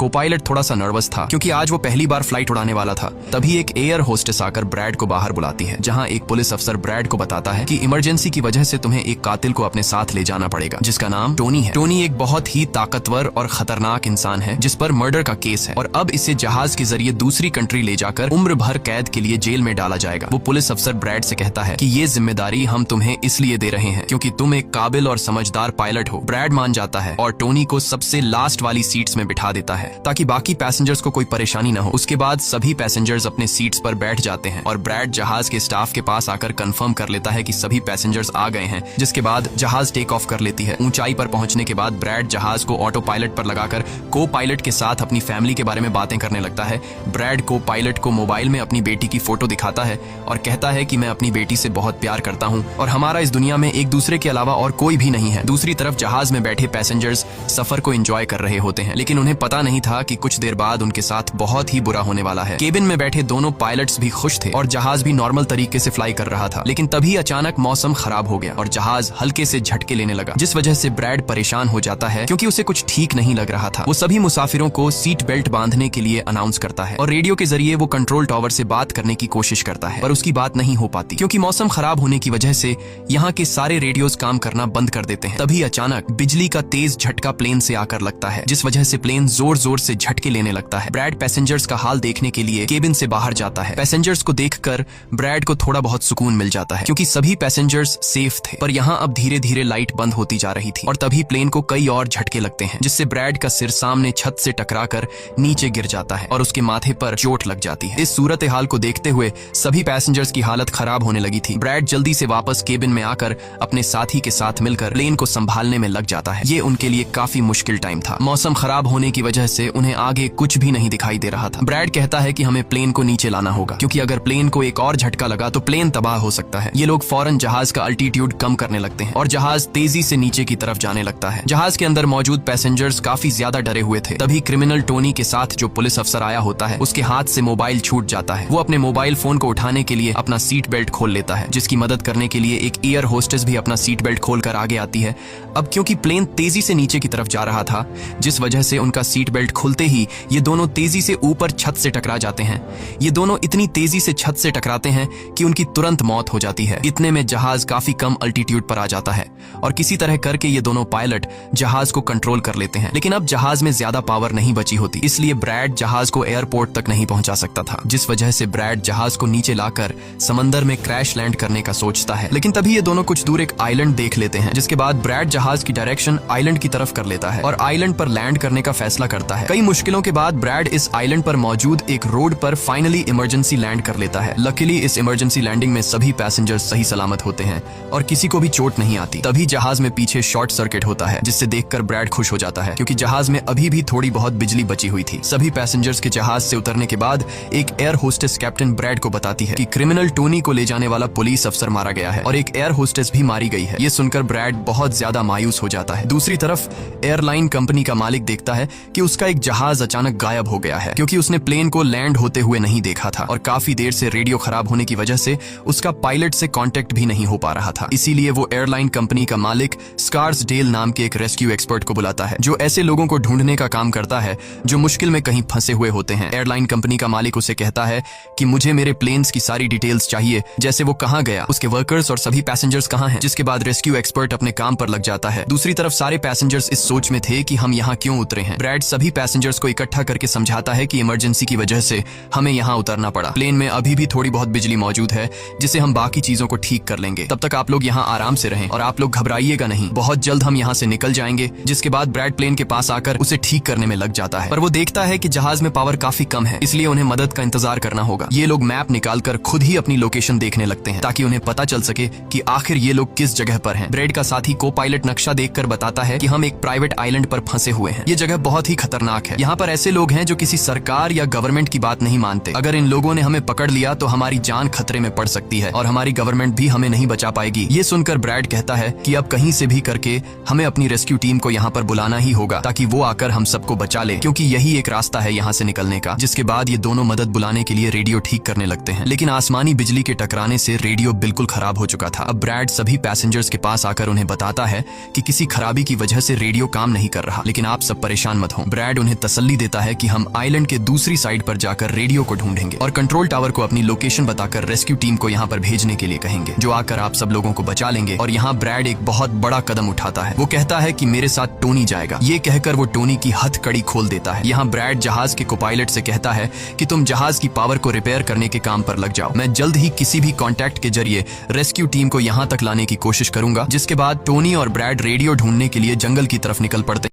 को पायलट थोड़ा सा नर्वस था क्योंकि आज वो पहली बार फ्लाइट उड़ाने वाला था। तभी एक एयर होस्टेस आकर ब्रैड को बाहर बुलाती है, जहाँ एक पुलिस अफसर ब्रैड को बताता है कि इमरजेंसी की वजह से तुम्हें एक कातिल को अपने साथ ले जाना पड़ेगा, जिसका नाम टोनी है। टोनी एक बहुत ही ताकतवर और खतरनाक इंसान है जिस पर मर्डर का केस है और अब इसे जहाज के जरिए दूसरी कंट्री ले जाकर उम्र भर कैद के लिए जेल में डाला जाएगा। वो पुलिस अफसर ब्रैड से कहता है कि ये जिम्मेदारी हम तुम्हें इसलिए दे रहे हैं क्योंकि तुम एक काबिल और समझदार पायलट हो। ब्रैड मान जाता है और टोनी को सबसे लास्ट वाली सीट्स में बिठा देता है ताकि बाकी पैसेंजर्स को कोई परेशानी न हो। उसके बाद सभी पैसेंजर्स अपने सीट्स पर बैठ जाते हैं और ब्रैड जहाज के स्टाफ के पास आकर कंफर्म कर लेता है कि सभी पैसेंजर्स आ गए हैं, जिसके बाद जहाज टेक ऑफ कर लेती है। ऊंचाई पर पहुंचने के बाद ब्रैड जहाज को ऑटो पायलट पर लगाकर को पायलट के साथ अपनी फैमिली के बारे में बातें करने लगता है। ब्रैड को पायलट को मोबाइल में अपनी बेटी की फोटो दिखाता है और कहता है कि मैं अपनी बेटी से बहुत प्यार करता हूं और हमारा इस दुनिया में एक दूसरे के अलावा और कोई भी नहीं है। दूसरी तरफ जहाज में बैठे पैसेंजर्स सफर को एंजॉय कर रहे होते हैं, लेकिन उन्हें पता नहीं था कि कुछ देर बाद उनके साथ बहुत ही बुरा होने वाला है। केबिन में बैठे दोनों पायलट्स भी खुश थे और जहाज भी नॉर्मल तरीके से फ्लाई कर रहा था, लेकिन तभी अचानक मौसम खराब हो गया और जहाज हल्के से झटके लेने लगा, जिस वजह से ब्रैड परेशान हो जाता है क्योंकि उसे कुछ ठीक नहीं लग रहा था। वो सभी मुसाफिरों को सीट बेल्ट बांधने के लिए अनाउंस करता है और रेडियो के जरिए वो कंट्रोल टावर से बात करने की कोशिश करता है, पर उसकी बात नहीं हो पाती क्योंकि मौसम खराब होने की वजह से यहाँ के सारे रेडियोज काम करना बंद कर देते हैं। तभी अचानक बिजली का तेज झटका प्लेन से आकर लगता है, जिस वजह से प्लेन जोर जोर से झटके लेने लगता है। ब्रैड पैसेंजर्स का हाल देखने के लिए केबिन से बाहर जाता है। पैसेंजर्स को देखकर ब्रैड को थोड़ा बहुत सुकून मिल जाता है क्योंकि सभी पैसेंजर्स सेफ थे, पर यहाँ अब धीरे धीरे लाइट बंद होती जा रही थी और तभी प्लेन को कई और झटके लगते हैं, जिससे ब्रैड का सिर सामने छत से टकराकर नीचे गिर जाता है और उसके माथे पर चोट लग जाती है। इस सूरत हाल को देखते हुए सभी पैसेंजर्स की हालत खराब होने लगी थी। ब्रैड जल्दी से वापस केबिन में आकर अपने साथी के साथ मिलकर प्लेन को संभालने में लग जाता है। ये उनके लिए काफी मुश्किल टाइम था। मौसम खराब होने की वजह से उन्हें आगे कुछ भी नहीं दिखाई दे रहा था। ब्रैड कहता है कि हमें प्लेन को नीचे लाना होगा क्योंकि अगर प्लेन को एक और झटका लगा तो प्लेन तबाह हो सकता है। ये लोग फौरन जहाज का अल्टीट्यूड कम करने लगते हैं और जहाज तेजी से नीचे की तरफ जाने लगता है। जहाज के अंदर मौजूद पैसेंजर्स काफी ज्यादा डरे हुए थे। तभी क्रिमिनल टोनी के साथ जो पुलिस अफसर आया होता है उसके हाथ से मोबाइल छूट जाता है। वो अपने मोबाइल फोन को उठाने के लिए अपना सीट बेल्ट खोल लेता है, जिसकी मदद करने के लिए एक एयर होस्टेस भी अपना सीट बेल्ट खोलकर आगे आती है। अब क्योंकि प्लेन तेजी से नीचे की तरफ जा रहा था, जिस वजह से उनका सीट बेल्ट खुलते ही ये दोनों तेजी से ऊपर छत से टकरा जाते हैं। ये दोनों इतनी तेजी से छत से टकराते हैं कि उनकी तुरंत मौत हो जाती है। इतने में जहाज काफी कम अल्टीट्यूड पर आ जाता है और किसी तरह करके ये दोनों पायलट जहाज को कंट्रोल कर लेते हैं, लेकिन अब जहाज में ज्यादा पावर नहीं बची होती, इसलिए ब्रैड जहाज को एयरपोर्ट तक नहीं पहुंचा सकता था, जिस वजह से ब्रैड जहाज को नीचे लाकर समंदर में क्रैश लैंड करने का सोचता है। लेकिन तभी ये दोनों कुछ दूर एक आइलैंड देख लेते हैं, जिसके बाद ब्रैड जहाज की डायरेक्शन आइलैंड की तरफ कर लेता है और आइलैंड पर लैंड करने का फैसला करता है। कई मुश्किलों के बाद ब्रैड इस आइलैंड पर मौजूद एक रोड पर फाइनली इमरजेंसी लैंड कर लेता है। लकीली इस इमरजेंसी लैंडिंग में सभी पैसेंजर्स सही सलामत होते हैं और किसी को भी चोट नहीं आती। तभी जहाज में पीछे शॉर्ट सर्किट होता है, जिससे देखकर ब्रैड खुश हो जाता है क्योंकि जहाज में अभी भी थोड़ी बहुत बिजली बची हुई थी। सभी पैसेंजर्स के जहाज से उतरने के बाद एक एयर होस्टेस कैप्टन ब्रैड को बताती है कि क्रिमिनल टोनी को ले जाने वाला पुलिस अफसर मारा गया है और एक एयर होस्टेस भी मारी गई है। ये सुनकर ब्रैड बहुत ज्यादा मायूस हो जाता है। दूसरी तरफ एयरलाइन कंपनी का मालिक देखता है कि उसका एक जहाज अचानक गायब हो गया है क्योंकि उसने प्लेन को लैंड होते हुए नहीं देखा था और काफी देर से रेडियो खराब होने की वजह से उसका पायलट से कांटेक्ट भी नहीं हो पा रहा था। इसीलिए वो एयरलाइन कंपनी का मालिक स्कार्सडेल नाम के एक रेस्क्यू एक्सपर्ट को बुलाता है, जो ऐसे लोगों को ढूंढने का काम करता है जो मुश्किल में कहीं फंसे हुए होते हैं। एयरलाइन कंपनी का मालिक उसे कहता है कि मुझे मेरे प्लेन्स की सारी डिटेल्स चाहिए, जैसे वो कहाँ गया, उसके वर्कर्स और सभी पैसेंजर्स कहाँ हैं। जिसके बाद रेस्क्यू एक्सपर्ट अपने काम पर लग जाता है। दूसरी तरफ सारे पैसेंजर्स इस सोच में थे कि हम यहाँ क्यों उतरे हैं। ब्रैड सभी पैसेंजर्स को इकट्ठा करके समझाता है कि इमरजेंसी की वजह से हमें यहाँ उतरना पड़ा। प्लेन में अभी भी थोड़ी बहुत बिजली मौजूद है, जिसे हम बाकी चीजों को ठीक कर लेंगे। तब तक आप लोग यहाँ आराम से रहें और आप लोग घबराइएगा नहीं, बहुत जल्द हम यहाँ से निकल जाएंगे। जिसके बाद ब्रैड प्लेन के पास आकर उसे ठीक करने में लग जाता है, पर वो देखता है कि जहाज में पावर काफी कम है, इसलिए उन्हें मदद का इंतजार करना होगा। ये लोग मैप निकालकर खुद ही अपनी लोकेशन देखने लगते हैं ताकि उन्हें पता चल सके कि आखिर ये लोग किस जगह पर हैं। ब्रैड का साथी को पायलट नक्शा देखकर बताता है कि हम एक प्राइवेट आइलैंड पर फंसे हुए हैं। ये जगह बहुत ही खतरनाक है। यहाँ पर ऐसे लोग हैं जो किसी सरकार या गवर्नमेंट की बात नहीं मानते। अगर इन लोगों ने हमें पकड़ लिया तो हमारी जान खतरे में पड़ सकती है और हमारी गवर्नमेंट भी हमें नहीं बचा पाएगी। ये सुनकर ब्रैड कहता है कि अब कहीं से भी करके हमें अपनी रेस्क्यू टीम को यहाँ पर बुलाना ही होगा ताकि वो आकर हम सबको बचा ले, क्योंकि यही एक रास्ता है यहाँ से निकलने का। जिसके बाद ये दोनों मदद बुलाने के लिए रेडियो ठीक करने लगते हैं, लेकिन आसमानी बिजली के टकराने से रेडियो बिल्कुल खराब हो चुका था। अब ब्रैड सभी पैसेंजर्स के पास आकर उन्हें बताता है कि किसी खराबी की वजह से रेडियो काम नहीं कर रहा, लेकिन आप सब परेशान मत हो। ब्रैड ब्रैड उन्हें तसल्ली देता है कि हम आइलैंड के दूसरी साइड पर जाकर रेडियो को ढूंढेंगे और कंट्रोल टावर को अपनी लोकेशन बताकर रेस्क्यू टीम को यहाँ पर भेजने के लिए कहेंगे, जो आकर आप सब लोगों को बचा लेंगे। और यहाँ ब्रैड एक बहुत बड़ा कदम उठाता है। वो कहता है कि मेरे साथ टोनी जाएगा। ये कहकर वो टोनी की हथकड़ी खोल देता है। यहाँ ब्रैड जहाज के कोपायलट से कहता है कि तुम जहाज की पावर को रिपेयर करने के काम पर लग जाओ। मैं जल्द ही किसी भी कॉन्टैक्ट के जरिए रेस्क्यू टीम को यहाँ तक लाने की कोशिश करूंगा। जिसके बाद टोनी और ब्रैड रेडियो ढूंढने के लिए जंगल की तरफ निकल पड़ते हैं।